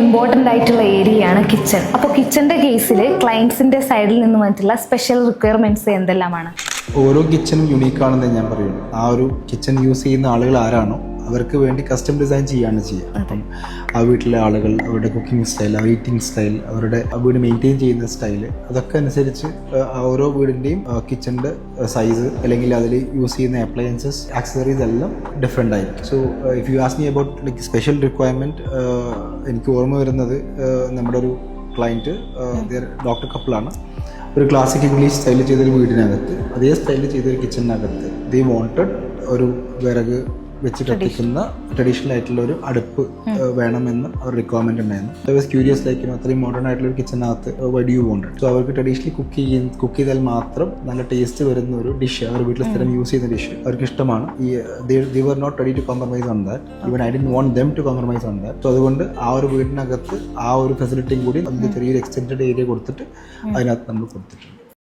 Important ആയിട്ടുള്ള ഏരിയയാണ് kitchen. അപ്പോൾ കിച്ചൻ്റെ കേസിൽ ക്ലയൻസിൻ്റെ സൈഡിൽ നിന്ന് വന്നിട്ടുള്ള സ്പെഷ്യൽ റിക്വയർമെൻറ്റ്സ് എന്തെല്ലാമാണ്? ഓരോ കിച്ചണും യുണീക്കാണെന്ന് ഞാൻ പറയുള്ളൂ. ആ ഒരു കിച്ചൺ യൂസ് ചെയ്യുന്ന ആളുകൾ ആരാണോ അവർക്ക് വേണ്ടി കസ്റ്റം ഡിസൈൻ ചെയ്യാണ് ചെയ്യുക. അപ്പം ആ വീട്ടിലെ ആളുകൾ അവരുടെ കുക്കിംഗ് സ്റ്റൈൽ, ആ ഈറ്റിംഗ് സ്റ്റൈൽ, അവരുടെ വീട് മെയിൻറ്റെയിൻ ചെയ്യുന്ന സ്റ്റൈൽ, അതൊക്കെ അനുസരിച്ച് ഓരോ വീടിൻ്റെയും കിച്ചണിൻ്റെ സൈസ് അല്ലെങ്കിൽ അതിൽ യൂസ് ചെയ്യുന്ന അപ്ലയൻസസ്, ആക്സസറീസ് എല്ലാം ഡിഫറെൻ്റ് ആയിരിക്കും. So if you ask me about like special requirement, എനിക്ക് ഓർമ്മ വരുന്നത് നമ്മുടെ ഒരു ക്ലയൻറ്റ് ഡോക്ടർ കപ്പിളാണ്. ഒരു ക്ലാസിക് ഇംഗ്ലീഷ് സ്റ്റൈൽ ചെയ്തൊരു വീടിനകത്ത് അതേ സ്റ്റൈലിൽ ചെയ്തൊരു കിച്ചണിനകത്ത് ദേ വാണ്ടഡ് ഒരു വിറക് വെച്ച് കത്തിക്കുന്ന ട്രഡീഷണൽ ആയിട്ടുള്ള ഒരു അടുപ്പ് വേണമെന്ന് അവർ റിക്വയർമെന്റ് ഉണ്ടായിരുന്നു. ഐ വാസ് ക്യൂരിയസ് ലൈക്ക് അത്രയും മോഡേൺ ആയിട്ടുള്ള ഒരു കിച്ചണിനകത്ത് why do you wanted. So അവർക്ക് ട്രഡീഷണലി കുക്ക് ചെയ്താൽ മാത്രം നല്ല ടേസ്റ്റ് വരുന്ന ഒരു ഡിഷ്, അവർ വീട്ടിൽ സ്ഥിരം യൂസ് ചെയ്യുന്ന ഡിഷ് അവർക്ക് ഇഷ്ടമാണ്. They were not ready to compromise on that. Even I didn't want them to compromise on that. So അതുകൊണ്ട് ആ ഒരു വീടിനകത്ത് ആ ഒരു ഫെസിലിറ്റിയും കൂടി അതിൻ്റെ ചെറിയൊരു എക്സ്റ്റെൻഡഡ് ഏരിയ കൊടുത്തിട്ട് അതിനകത്ത് നമ്മൾ കൊടുത്തിട്ടുണ്ട്.